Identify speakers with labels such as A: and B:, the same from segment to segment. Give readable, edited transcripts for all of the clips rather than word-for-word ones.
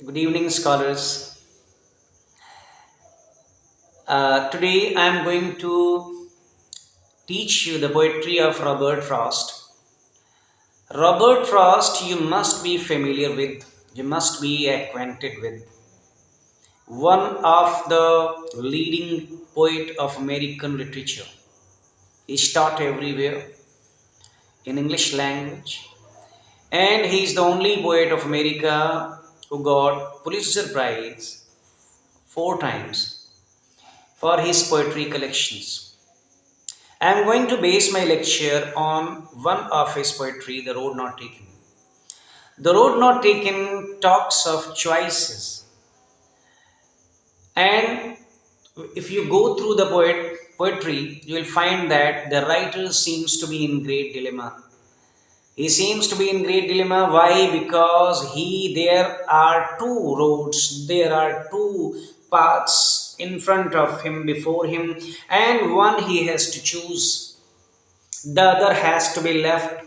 A: Good evening, scholars. Today I am going to teach you the poetry of Robert Frost. Robert Frost, you must be familiar with, you must be acquainted with. One of the leading poet of American literature. He is taught everywhere in English language, and he is the only poet of America who got Pulitzer Prize 4 times for his poetry collections. I am going to base my lecture on one of his poetry, The Road Not Taken. The Road Not Taken talks of choices, and if you go through the poetry, you will find that the writer seems to be in great dilemma. He seems to be in great dilemma. Why? Because there are two roads, there are two paths in front of him, before him, and one he has to choose, the other has to be left.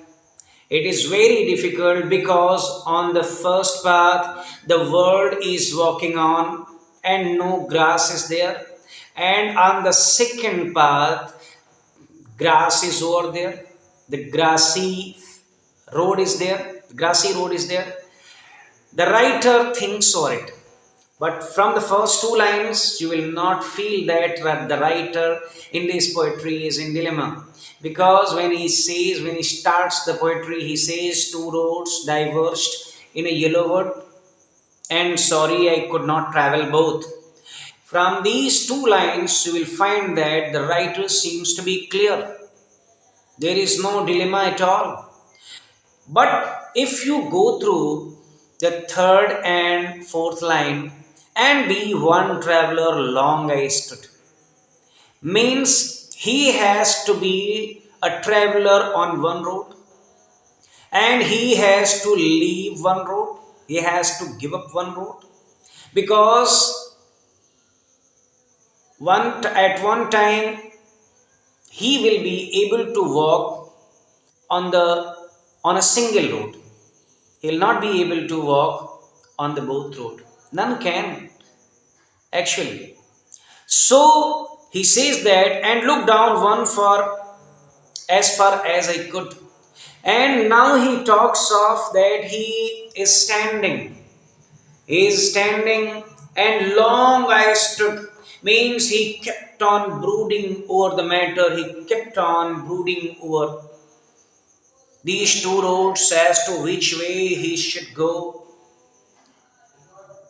A: It is very difficult because on the first path the world is walking on and no grass is there, and on the second path grass is over there, the grassy road is there. The writer thinks over it, but from the first two lines you will not feel that the writer in this poetry is in dilemma, because when he starts the poetry, he says two roads diverged in a yellow wood, and sorry I could not travel both. From these two lines you will find that the writer seems to be clear. There is no dilemma at all. But if you go through the third and fourth line, and be one traveler long I stood, means he has to be a traveler on one road, and he has to leave one road, he has to give up one road, because at one time he will be able to walk on the on a single road. He will not be able to walk on the both road. None can actually. So he says that, and look down one for as far as I could. And now he talks of that he is standing. He is standing, and long I stood, means he kept on brooding over the matter. He kept on brooding over these two roads as to which way he should go.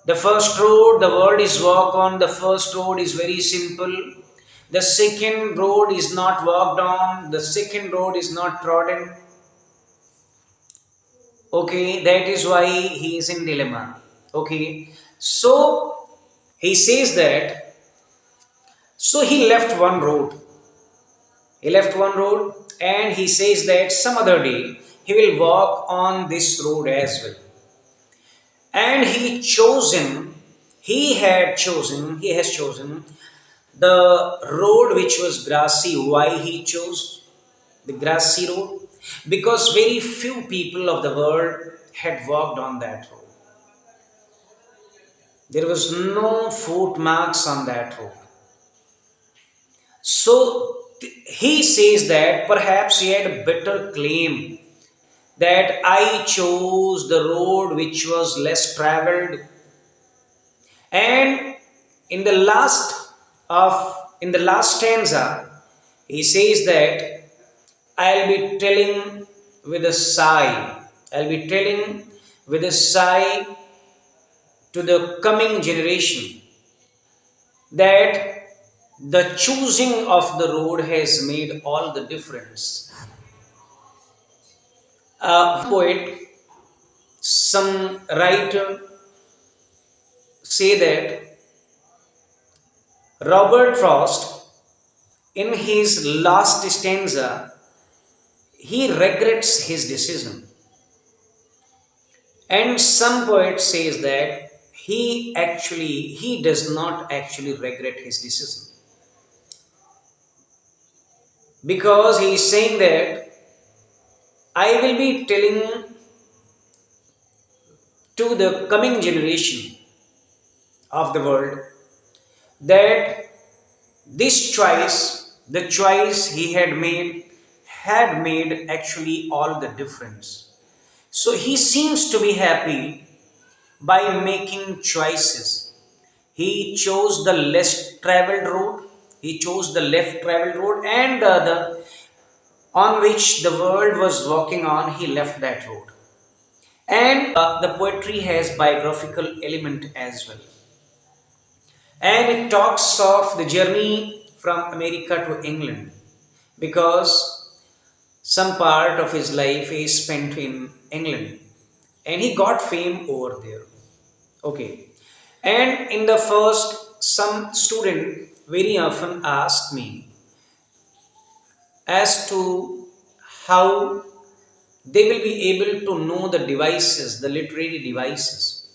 A: The first road the world is walk on, the first road is very simple. The second road is not walked on, the second road is not trodden. Okay, that is why he is in dilemma. Okay, so he says that, so he left one road. He left one road, and he says that some other day he will walk on this road as well. And he has chosen the road which was grassy. Why he chose the grassy road? Because very few people of the world had walked on that road. There was no footmarks on that road. So he says that perhaps he had a better claim, that I chose the road which was less traveled. And in the last stanza, he says that I'll be telling with a sigh. I'll be telling with a sigh to the coming generation that the choosing of the road has made all the difference. Poet, some writer say that Robert Frost, in his last stanza, he regrets his decision. And some poet says that he does not actually regret his decision, because he is saying that I will be telling to the coming generation of the world that this choice, the choice he had made actually all the difference. So he seems to be happy by making choices. He chose the less traveled road, he chose the left traveled road, and the other on which the world was walking on, he left that road. And the poetry has biographical element as well. And it talks of the journey from America to England because some part of his life is spent in England and he got fame over there. Okay. And in the first, some student very often ask me as to how they will be able to know the devices, the literary devices.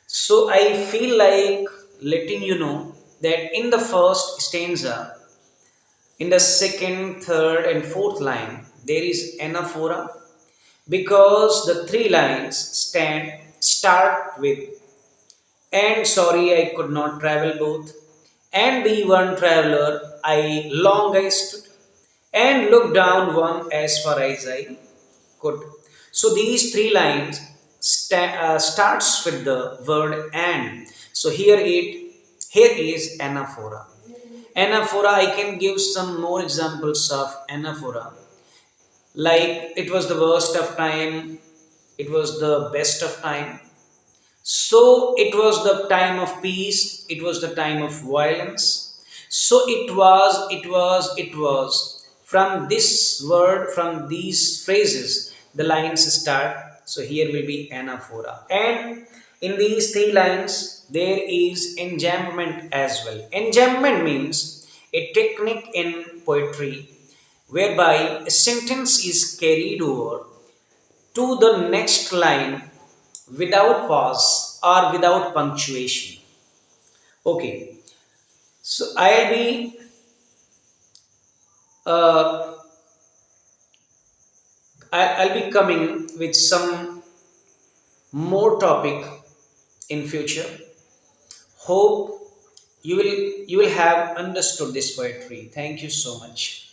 A: So I feel like letting you know that in the first stanza, in the second, third, and fourth line, there is anaphora because the three lines start with and sorry I could not travel both and be one traveler I stood and looked down one as far as I could. So these three lines starts with the word and. So here is anaphora. Anaphora, I can give some more examples of anaphora. Like it was the worst of time, it was the best of time. So it was the time of peace, it was the time of violence. So it was. From this word, from these phrases, the lines start. So here will be anaphora. And in these three lines, there is enjambment as well. Enjambment means a technique in poetry whereby a sentence is carried over to the next line without pause or without punctuation. Okay, so uh, I'll be coming with some more topic in future. Hope you will have understood this poetry. Thank you so much.